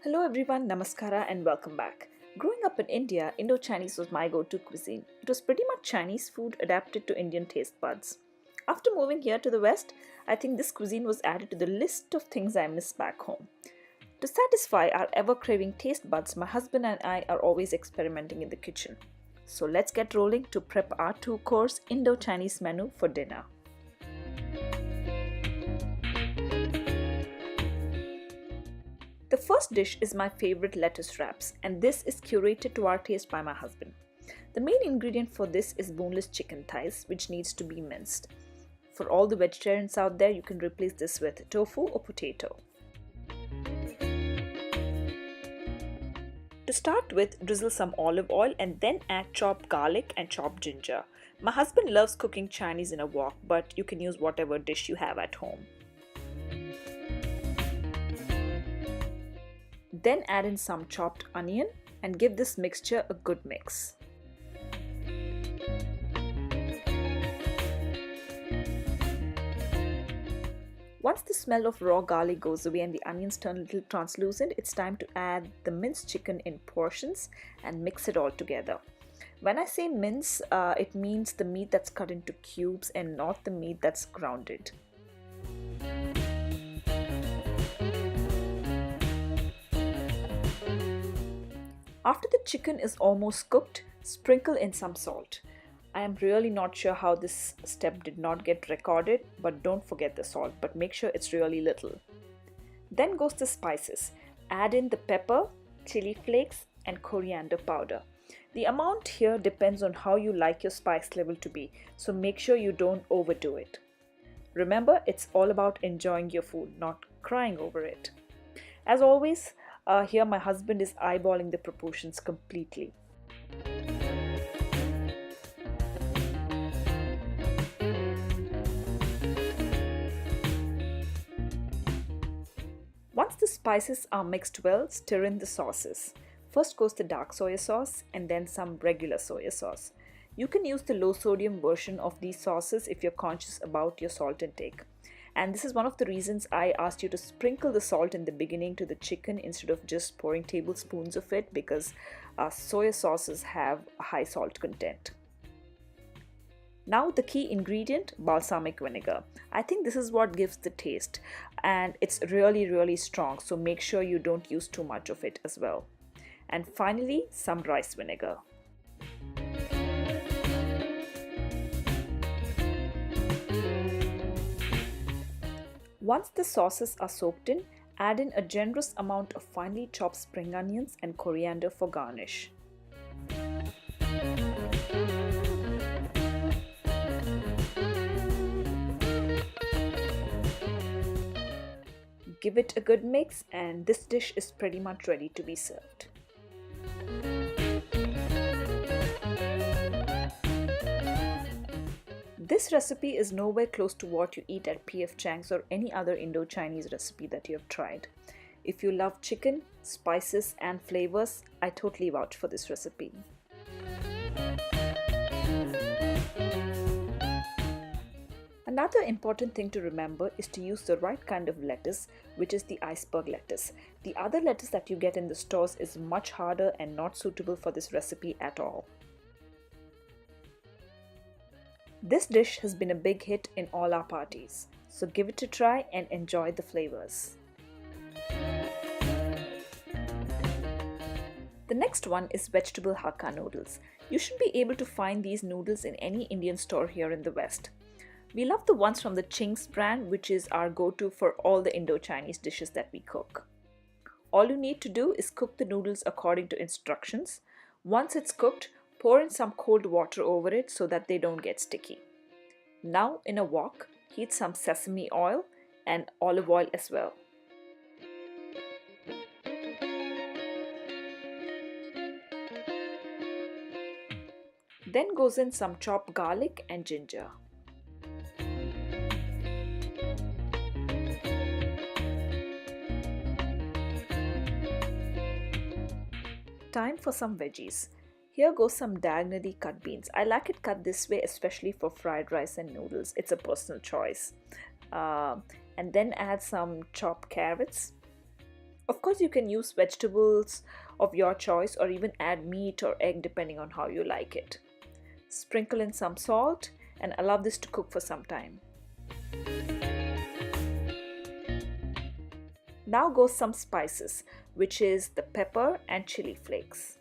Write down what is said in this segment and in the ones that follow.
Hello everyone, Namaskara and welcome back. Growing up in India, Indo-Chinese was my go-to cuisine. It was pretty much Chinese food adapted to Indian taste buds. After moving here to the West, I think this cuisine was added to the list of things I miss back home. To satisfy our ever-craving taste buds, my husband and I are always experimenting in the kitchen. So let's get rolling to prep our two-course Indo-Chinese menu for dinner. The first dish is my favorite lettuce wraps, and this is curated to our taste by my husband. The main ingredient for this is boneless chicken thighs, which needs to be minced. For all the vegetarians out there, you can replace this with tofu or potato. To start with, drizzle some olive oil and then add chopped garlic and chopped ginger. My husband loves cooking Chinese in a wok, but you can use whatever dish you have at home. Then add in some chopped onion and give this mixture a good mix. Once the smell of raw garlic goes away and the onions turn a little translucent, it's time to add the minced chicken in portions and mix it all together. When I say mince, it means the meat that's cut into cubes and not the meat that's grounded. After the chicken is almost cooked, sprinkle in some salt. I am really not sure how this step did not get recorded, but don't forget the salt, but make sure it's really little. Then goes the spices. Add in the pepper, chili flakes, and coriander powder. The amount here depends on how you like your spice level to be, so make sure you don't overdo it. Remember, it's all about enjoying your food, not crying over it. As always, here my husband is eyeballing the proportions completely. Once the spices are mixed well, stir in the sauces. First goes the dark soy sauce and then some regular soy sauce. You can use the low sodium version of these sauces if you're conscious about your salt intake. And this is one of the reasons I asked you to sprinkle the salt in the beginning to the chicken instead of just pouring tablespoons of it, because soya sauces have a high salt content. Now the key ingredient, balsamic vinegar. I think this is what gives the taste, and it's really strong, so make sure you don't use too much of it as well. And finally, some rice vinegar. Once the sauces are soaked in, add in a generous amount of finely chopped spring onions and coriander for garnish. Give it a good mix and this dish is pretty much ready to be served. This recipe is nowhere close to what you eat at P.F. Chang's or any other Indo-Chinese recipe that you have tried. If you love chicken, spices and flavors, I totally vouch for this recipe. Another important thing to remember is to use the right kind of lettuce, which is the iceberg lettuce. The other lettuce that you get in the stores is much harder and not suitable for this recipe at all. This dish has been a big hit in all our parties, so give it a try and enjoy the flavors. The next one is vegetable Hakka noodles. You should be able to find these noodles in any Indian store here in the West. We love the ones from the Ching's brand, which is our go-to for all the Indo-Chinese dishes that we cook. All you need to do is cook the noodles according to instructions. Once it's cooked, pour in some cold water over it so that they don't get sticky. Now in a wok, heat some sesame oil and olive oil as well. Then goes in some chopped garlic and ginger. Time for some veggies. Here goes some diagonally cut beans. I like it cut this way, especially for fried rice and noodles. It's a personal choice. And then add some chopped carrots, Of course, you can use vegetables of your choice or even add meat or egg depending on how you like it. Sprinkle in some salt and allow this to cook for some time. Now goes some spices, which is the pepper and chili flakes.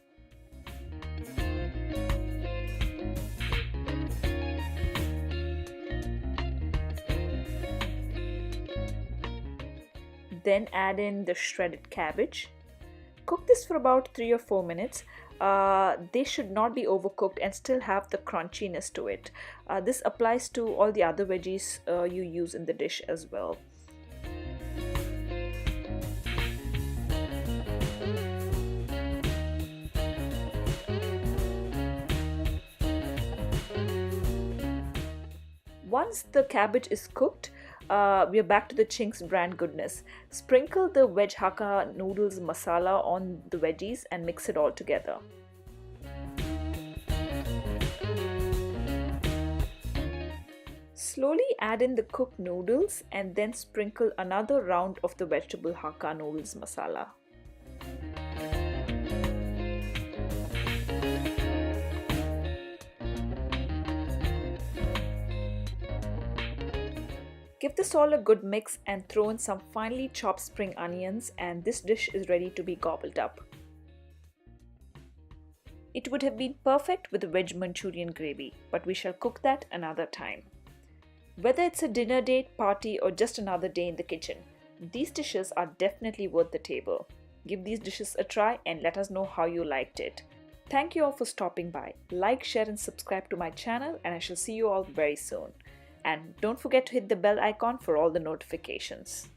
Then add in the shredded cabbage. Cook this for about 3 or 4 minutes. They should not be overcooked and still have the crunchiness to it. This applies to all the other veggies you use in the dish as well. Once the cabbage is cooked, we are back to the Ching's brand goodness. Sprinkle the veg Hakka Noodles masala on the veggies and mix it all together. Slowly add in the cooked noodles and then sprinkle another round of the vegetable Hakka Noodles masala. Give this all a good mix and throw in some finely chopped spring onions, and this dish is ready to be gobbled up. It would have been perfect with a veg Manchurian gravy, but we shall cook that another time. Whether it's a dinner date, party, or just another day in the kitchen, these dishes are definitely worth the table. Give these dishes a try and let us know how you liked it. Thank you all for stopping by. Like, share, and subscribe to my channel, and I shall see you all very soon. And don't forget to hit the bell icon for all the notifications.